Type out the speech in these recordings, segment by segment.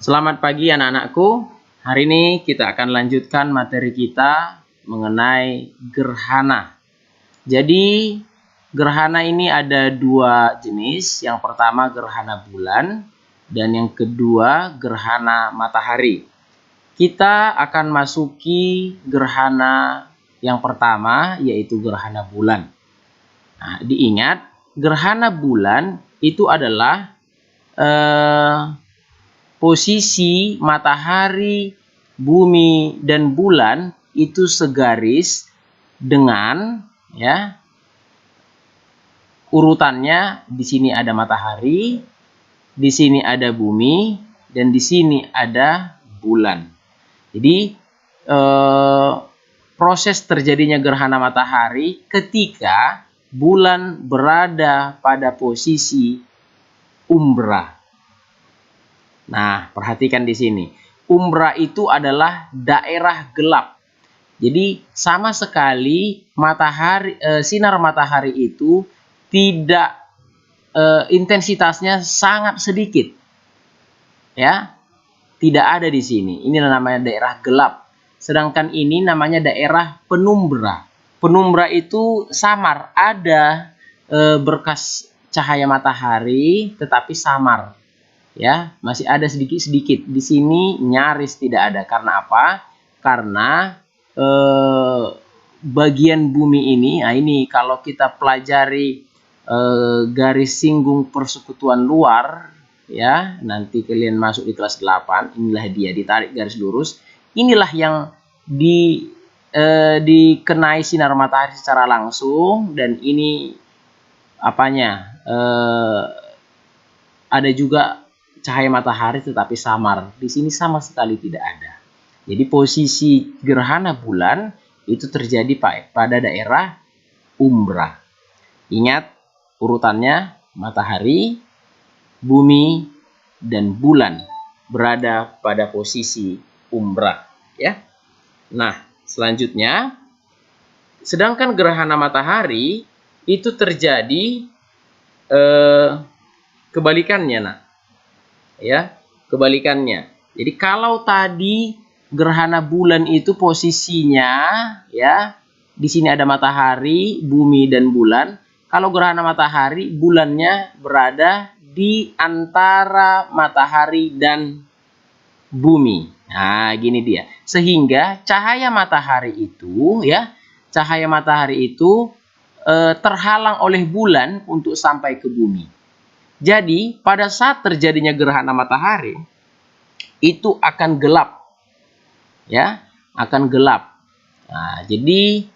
Selamat pagi anak-anakku. Hari ini kita akan lanjutkan materi kita mengenai gerhana. Jadi gerhana ini ada dua jenis. Yang pertama gerhana bulan dan yang kedua gerhana matahari. Kita akan masuki gerhana yang pertama, yaitu gerhana bulan. Nah, diingat gerhana bulan itu adalah posisi matahari, bumi, dan bulan itu segaris dengan urutannya. Di sini ada matahari, di sini ada bumi, dan di sini ada bulan. Jadi proses terjadinya gerhana matahari ketika bulan berada pada posisi umbra. Nah, perhatikan di sini. Umbra itu adalah daerah gelap. Jadi sama sekali sinar matahari itu tidak intensitasnya sangat sedikit. Ya. Tidak ada di sini. Ini namanya daerah gelap. Sedangkan ini namanya daerah penumbra. Penumbra itu samar, ada berkas cahaya matahari tetapi samar. Ya, masih ada sedikit-sedikit. Di sini nyaris tidak ada. Karena apa? Karena bagian bumi ini, nah ini kalau kita pelajari garis singgung persekutuan luar, ya, nanti kalian masuk di kelas 8, inilah dia, ditarik garis lurus. Inilah yang dikenai sinar matahari secara langsung, dan ini apanya? Ada juga cahaya matahari tetapi samar. Di sini sama sekali tidak ada. Jadi posisi gerhana bulan itu terjadi pada daerah umbra. Ingat urutannya: matahari, bumi, dan bulan berada pada posisi umbra, ya. Nah, selanjutnya, sedangkan gerhana matahari itu terjadi kebalikannya, nak. Ya, kebalikannya. Jadi kalau tadi gerhana bulan itu posisinya, ya, di sini ada matahari, bumi, dan bulan. Kalau gerhana matahari, bulannya berada di antara matahari dan bumi. Nah, gini dia. Sehingga cahaya matahari itu, terhalang oleh bulan untuk sampai ke bumi. Jadi, pada saat terjadinya gerhana matahari, itu akan gelap. Ya, akan gelap. Nah, jadi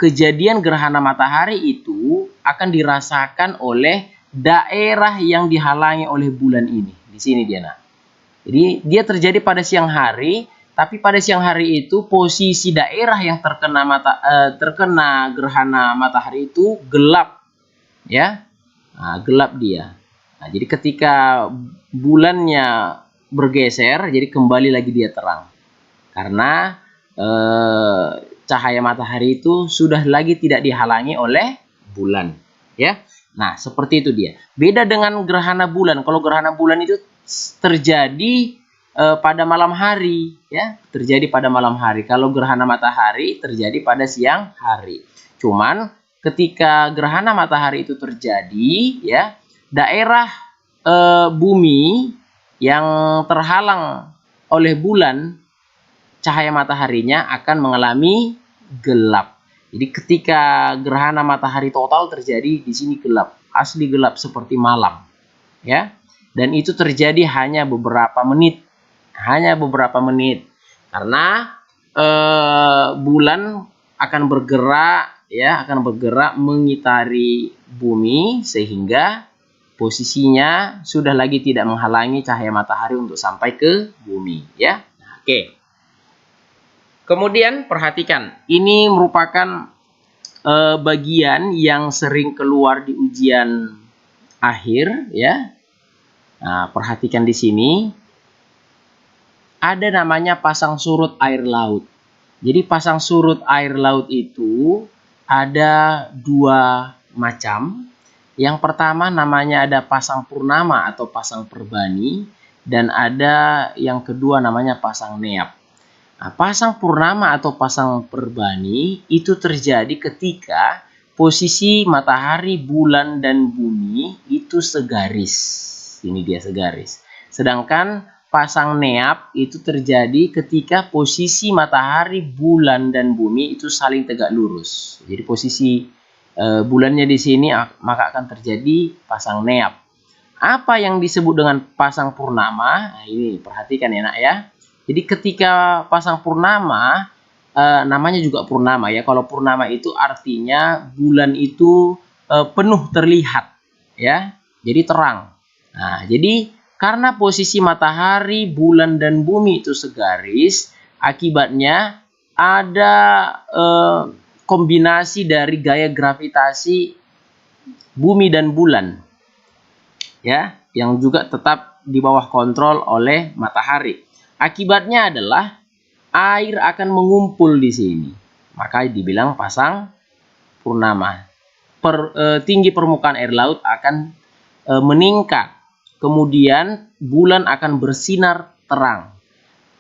kejadian gerhana matahari itu akan dirasakan oleh daerah yang dihalangi oleh bulan ini. Di sini dia, nah. Jadi, dia terjadi pada siang hari, tapi pada siang hari itu posisi daerah yang terkena gerhana matahari itu gelap. Ya. Nah, gelap dia. Nah, jadi ketika bulannya bergeser, jadi kembali lagi dia terang. Karena cahaya matahari itu sudah lagi tidak dihalangi oleh bulan. Ya. Nah, seperti itu dia. Beda dengan gerhana bulan. Kalau gerhana bulan itu terjadi pada malam hari. Ya. Terjadi pada malam hari. Kalau gerhana matahari terjadi pada siang hari. Cuman ketika gerhana matahari itu terjadi, ya, daerah bumi yang terhalang oleh bulan, cahaya mataharinya akan mengalami gelap. Jadi ketika gerhana matahari total terjadi, di sini gelap, asli gelap seperti malam, ya. Dan itu terjadi hanya beberapa menit, karena bulan akan bergerak, ya, mengitari bumi sehingga posisinya sudah lagi tidak menghalangi cahaya matahari untuk sampai ke bumi, ya. Oke. Kemudian perhatikan, ini merupakan bagian yang sering keluar di ujian akhir, ya. Nah, perhatikan di sini ada namanya pasang surut air laut. Jadi pasang surut air laut itu ada dua macam. Yang pertama namanya ada pasang purnama atau pasang perbani. dan ada yang kedua namanya pasang neap. Nah, pasang purnama atau pasang perbani itu terjadi ketika posisi matahari, bulan, dan bumi itu segaris. Ini dia segaris. Sedangkan pasang neap itu terjadi ketika posisi matahari, bulan, dan bumi itu saling tegak lurus. Jadi posisi bulannya di sini maka akan terjadi pasang neap. Apa yang disebut dengan pasang purnama? Nah, ini perhatikan ya nak ya. Jadi ketika pasang purnama, namanya juga purnama ya. Kalau purnama itu artinya bulan itu penuh terlihat ya. Jadi terang. Nah, jadi karena posisi matahari, bulan, dan bumi itu segaris, akibatnya ada kombinasi dari gaya gravitasi bumi dan bulan ya, yang juga tetap di bawah kontrol oleh matahari. Akibatnya adalah air akan mengumpul di sini. Maka dibilang pasang purnama. Tinggi permukaan air laut akan meningkat. Kemudian bulan akan bersinar terang.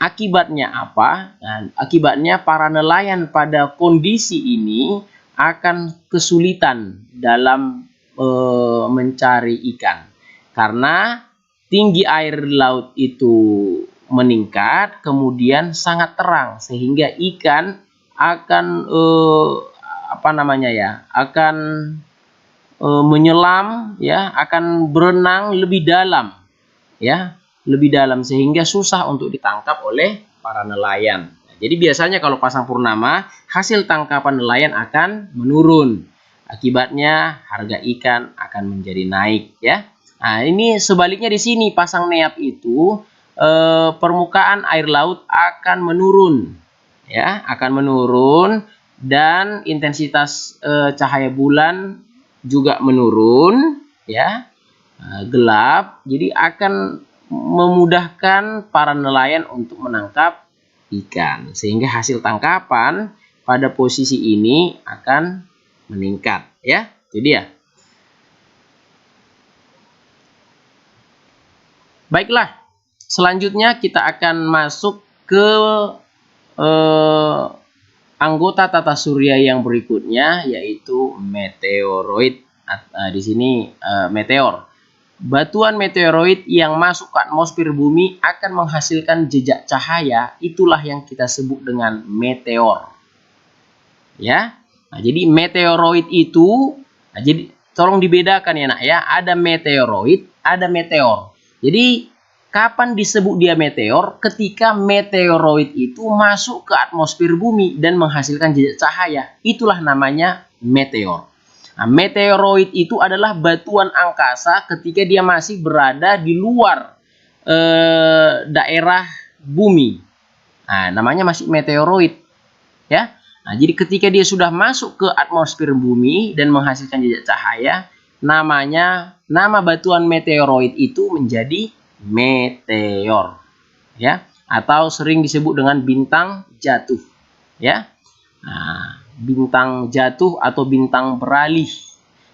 Akibatnya apa? Nah, akibatnya para nelayan pada kondisi ini akan kesulitan dalam mencari ikan. Karena tinggi air laut itu meningkat, kemudian sangat terang sehingga ikan akan akan menyelam ya, akan berenang lebih dalam ya, lebih dalam sehingga susah untuk ditangkap oleh para nelayan. Jadi biasanya kalau pasang purnama, hasil tangkapan nelayan akan menurun. Akibatnya harga ikan akan menjadi naik ya. Nah, ini sebaliknya di sini pasang neap itu permukaan air laut akan menurun ya, akan menurun dan intensitas cahaya bulan juga menurun ya, gelap. Jadi akan memudahkan para nelayan untuk menangkap ikan sehingga hasil tangkapan pada posisi ini akan meningkat ya. Itu dia. Baiklah, selanjutnya kita akan masuk ke anggota tata surya yang berikutnya, yaitu meteoroid. Di sini meteor. Batuan meteoroid yang masuk ke atmosfer bumi akan menghasilkan jejak cahaya. Itulah yang kita sebut dengan meteor. Ya. Nah, jadi meteoroid itu, jadi tolong dibedakan ya nak ya. Ada meteoroid, ada meteor. Jadi kapan disebut dia meteor? Ketika meteoroid itu masuk ke atmosfer bumi dan menghasilkan jejak cahaya. Itulah namanya meteor. Nah, meteoroid itu adalah batuan angkasa ketika dia masih berada di luar daerah bumi. Nah, namanya masih meteoroid. Ya. Nah, jadi ketika dia sudah masuk ke atmosfer bumi dan menghasilkan jejak cahaya, nama batuan meteoroid itu menjadi meteor ya, atau sering disebut dengan bintang jatuh ya. Nah, bintang jatuh atau bintang beralih.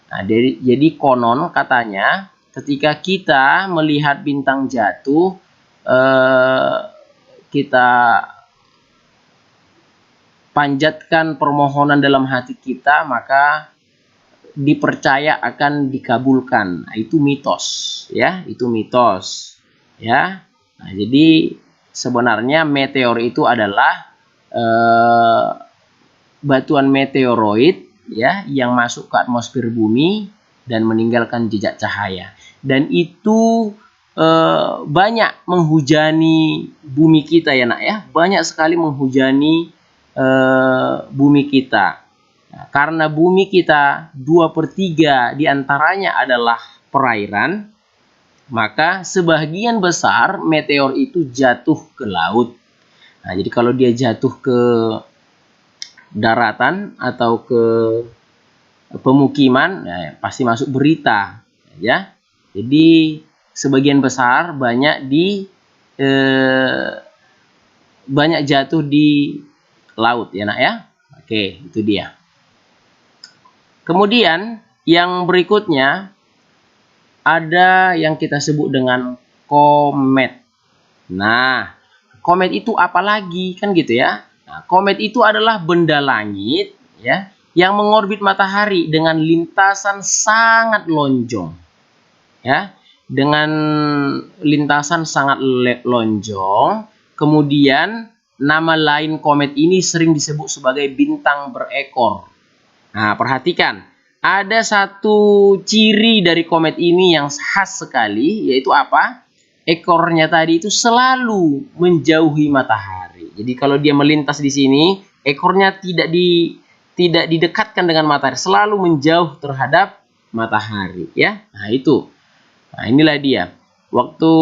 Nah, jadi konon katanya ketika kita melihat bintang jatuh, kita panjatkan permohonan dalam hati kita, maka dipercaya akan dikabulkan. Nah, itu mitos ya, itu mitos ya. Nah, jadi sebenarnya meteor itu adalah batuan meteoroid ya yang masuk ke atmosfer bumi dan meninggalkan jejak cahaya, dan itu banyak menghujani bumi kita ya nak ya, banyak sekali menghujani bumi kita. Nah, karena bumi kita 2/3 diantaranya adalah perairan, maka sebagian besar meteor itu jatuh ke laut. Nah, jadi kalau dia jatuh ke daratan atau ke pemukiman, ya, pasti masuk berita ya. Jadi sebagian besar banyak jatuh di laut ya nak ya. Oke, itu dia. Kemudian yang berikutnya ada yang kita sebut dengan komet Nah, komet itu apa lagi kan gitu ya? Nah, komet itu adalah benda langit ya yang mengorbit matahari dengan lintasan sangat lonjong ya. Dengan lintasan sangat lonjong, kemudian nama lain komet ini sering disebut sebagai bintang berekor. Nah, perhatikan, ada satu ciri dari komet ini yang khas sekali, yaitu apa? Ekornya tadi itu selalu menjauhi matahari. Jadi kalau dia melintas di sini, ekornya tidak didekatkan dengan matahari, selalu menjauh terhadap matahari, ya. Nah, itu. Nah, inilah dia. Waktu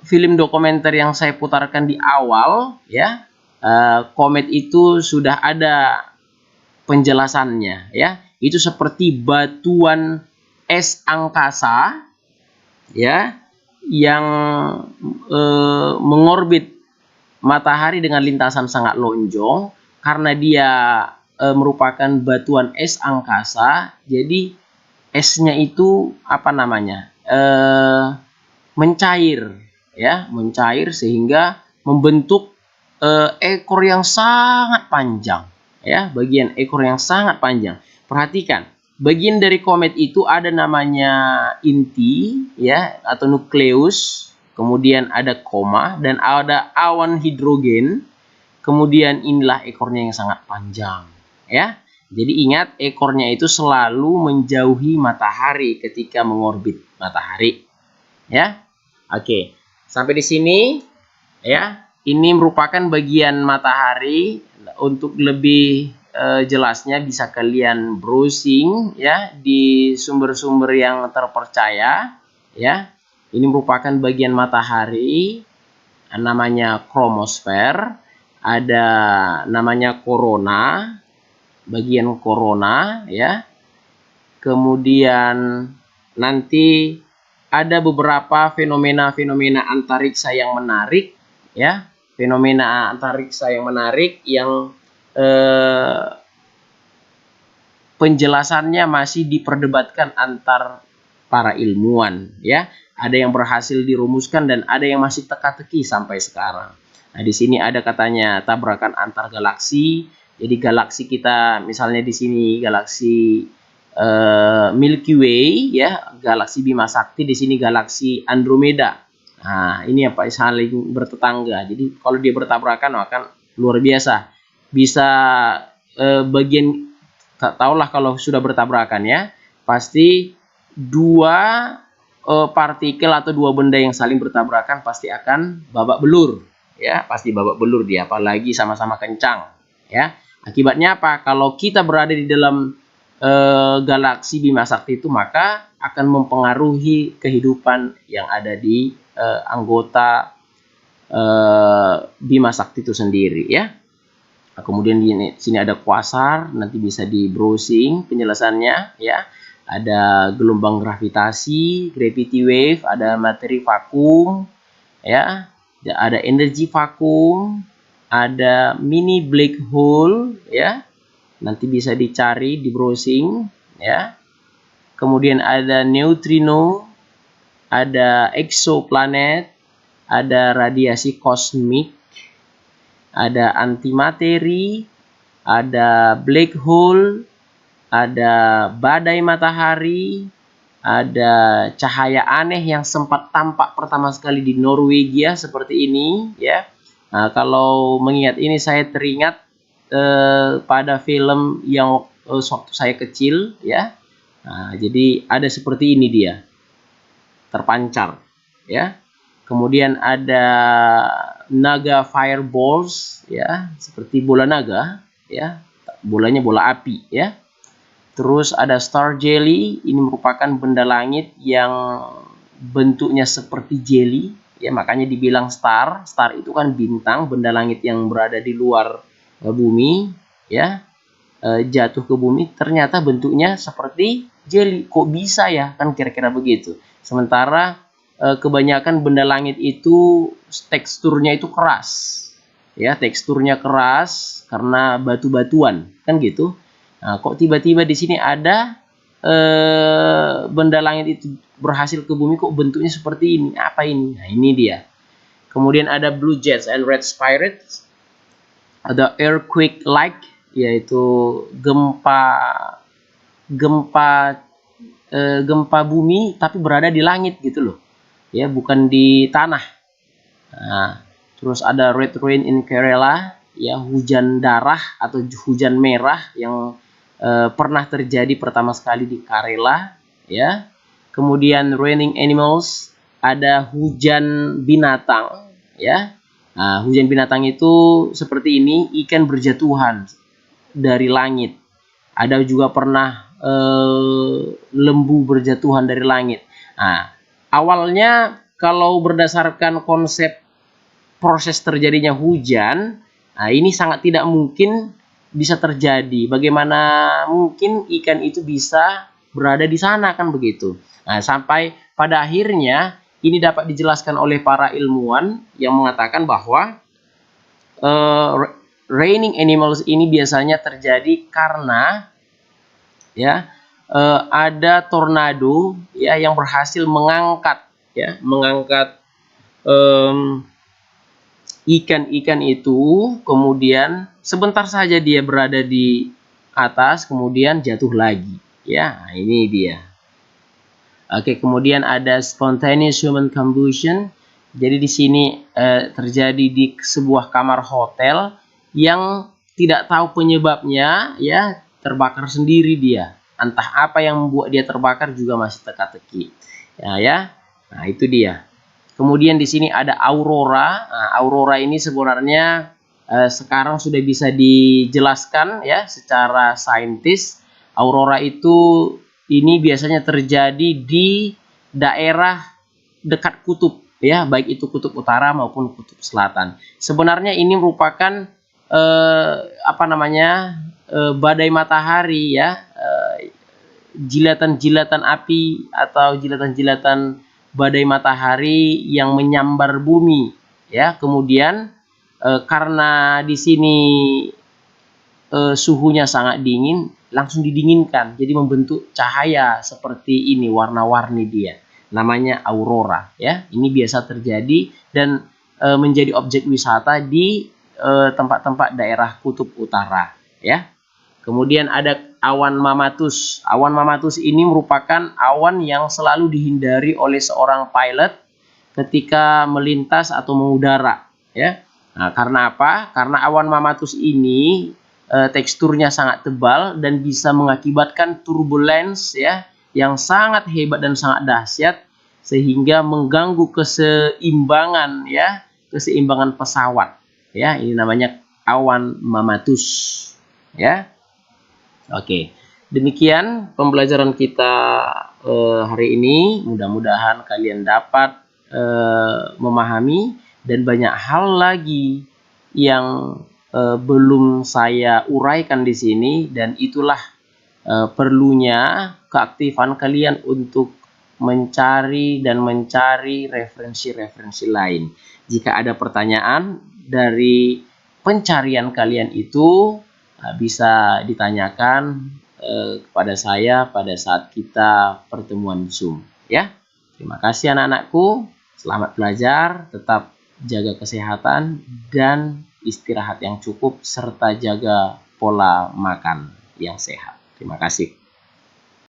film dokumenter yang saya putarkan di awal, ya, komet itu sudah ada penjelasannya, ya. Itu seperti batuan es angkasa, ya, yang mengorbit matahari dengan lintasan sangat lonjong. Karena dia merupakan batuan es angkasa, jadi esnya itu apa namanya, mencair, ya, mencair sehingga membentuk ekor yang sangat panjang, ya, bagian ekor yang sangat panjang. Perhatikan, bagian dari komet itu ada namanya inti, ya, atau nukleus, kemudian ada koma dan ada awan hidrogen. Kemudian inilah ekornya yang sangat panjang, ya. Jadi ingat, ekornya itu selalu menjauhi matahari ketika mengorbit matahari, ya. Oke, sampai di sini, ya. Ini merupakan bagian matahari. Untuk lebih jelasnya bisa kalian browsing, ya, di sumber-sumber yang terpercaya, ya. Ini merupakan bagian matahari, namanya kromosfer. Ada namanya korona, bagian korona, ya. Kemudian nanti ada beberapa fenomena-fenomena antariksa yang menarik, ya. Fenomena antariksa yang menarik yang penjelasannya masih diperdebatkan antar para ilmuwan, ya. Ada yang berhasil dirumuskan dan ada yang masih teka-teki sampai sekarang. Nah, di sini ada katanya tabrakan antar galaksi. Jadi galaksi kita, misalnya di sini galaksi Milky Way, ya, galaksi Bima Sakti, di sini galaksi Andromeda. Nah, ini apa, saling bertetangga. Jadi kalau dia bertabrakan akan luar biasa. Bisa bagian, tahulah kalau sudah bertabrakan, ya, pasti dua partikel atau dua benda yang saling bertabrakan pasti akan babak belur, ya, pasti babak belur dia, apalagi sama-sama kencang, ya. Akibatnya apa? Kalau kita berada di dalam galaksi Bima Sakti itu, maka akan mempengaruhi kehidupan yang ada di anggota Bima Sakti itu sendiri, ya. Nah, kemudian di sini ada quasar, nanti bisa di browsing penjelasannya, ya. Ada gelombang gravitasi, gravity wave, ada materi vakum, ya. Ada energi vakum, ada mini black hole, ya. Nanti bisa dicari di browsing, ya. Kemudian ada neutrino, ada exoplanet, ada radiasi kosmik, ada antimateri, ada black hole, ada badai matahari, ada cahaya aneh yang sempat tampak pertama sekali di Norwegia seperti ini, ya. Nah, kalau mengingat ini saya teringat pada film yang waktu saya kecil, ya. Nah, jadi ada seperti ini dia, terpancar, ya. Kemudian ada naga fireballs, ya, seperti bola naga, ya, bolanya bola api, ya. Terus ada star jelly, ini merupakan benda langit yang bentuknya seperti jelly, ya, makanya dibilang star. Star itu kan bintang, benda langit yang berada di luar bumi, ya, jatuh ke bumi, ternyata bentuknya seperti jelly. Kok bisa ya? Kan kira-kira begitu. Sementara kebanyakan benda langit itu teksturnya itu keras, ya, teksturnya keras karena batu-batuan, kan gitu. Nah, kok tiba-tiba di sini ada benda langit itu berhasil ke bumi kok bentuknya seperti ini? Apa ini? Nah, ini dia. Kemudian ada blue jets and red spirits. Ada earthquake like, yaitu gempa bumi tapi berada di langit gitu loh. Ya, bukan di tanah. Nah, terus ada red rain in Kerala, ya, hujan darah atau hujan merah yang pernah terjadi pertama sekali di Kerala, ya. Kemudian raining animals, ada hujan binatang, ya. Nah, hujan binatang itu seperti ini, ikan berjatuhan dari langit. Ada juga pernah lembu berjatuhan dari langit. Nah, awalnya kalau berdasarkan konsep proses terjadinya hujan, nah ini sangat tidak mungkin bisa terjadi. Bagaimana mungkin ikan itu bisa berada di sana, kan begitu. Nah, sampai pada akhirnya ini dapat dijelaskan oleh para ilmuwan yang mengatakan bahwa raining animals ini biasanya terjadi karena, ya, ada tornado, ya, yang berhasil mengangkat ikan-ikan itu, kemudian sebentar saja dia berada di atas, kemudian jatuh lagi, ya. Nah, ini dia. Oke, kemudian ada spontaneous human combustion. Jadi di sini terjadi di sebuah kamar hotel yang tidak tahu penyebabnya, ya, terbakar sendiri dia. Entah apa yang membuat dia terbakar juga masih teka-teki. Ya. Nah, itu dia. Kemudian di sini ada aurora. Nah, aurora ini sebenarnya sekarang sudah bisa dijelaskan, ya, secara saintis. Aurora itu ini biasanya terjadi di daerah dekat kutub, ya, baik itu kutub utara maupun kutub selatan. Sebenarnya ini merupakan badai matahari, ya, jilatan-jilatan api atau jilatan-jilatan badai matahari yang menyambar bumi, ya. Kemudian karena di sini suhunya sangat dingin, langsung didinginkan, jadi membentuk cahaya seperti ini, warna-warni dia. Namanya aurora, ya. Ini biasa terjadi dan menjadi objek wisata di tempat-tempat daerah kutub utara, ya. Kemudian ada awan mamatus. Awan mamatus ini merupakan awan yang selalu dihindari oleh seorang pilot ketika melintas atau mengudara, ya. Nah, karena apa? Karena awan mamatus ini teksturnya sangat tebal dan bisa mengakibatkan turbulence, ya, yang sangat hebat dan sangat dahsyat sehingga mengganggu keseimbangan pesawat, ya. Ini namanya awan mamatus, ya. Oke, demikian pembelajaran kita hari ini. Mudah-mudahan kalian dapat memahami, dan banyak hal lagi yang belum saya uraikan di sini, dan itulah perlunya keaktifan kalian untuk mencari referensi-referensi lain. Jika ada pertanyaan dari pencarian kalian itu, bisa ditanyakan kepada saya pada saat kita pertemuan Zoom, ya. Terima kasih anak-anakku, selamat belajar, tetap jaga kesehatan dan istirahat yang cukup serta jaga pola makan yang sehat. Terima kasih.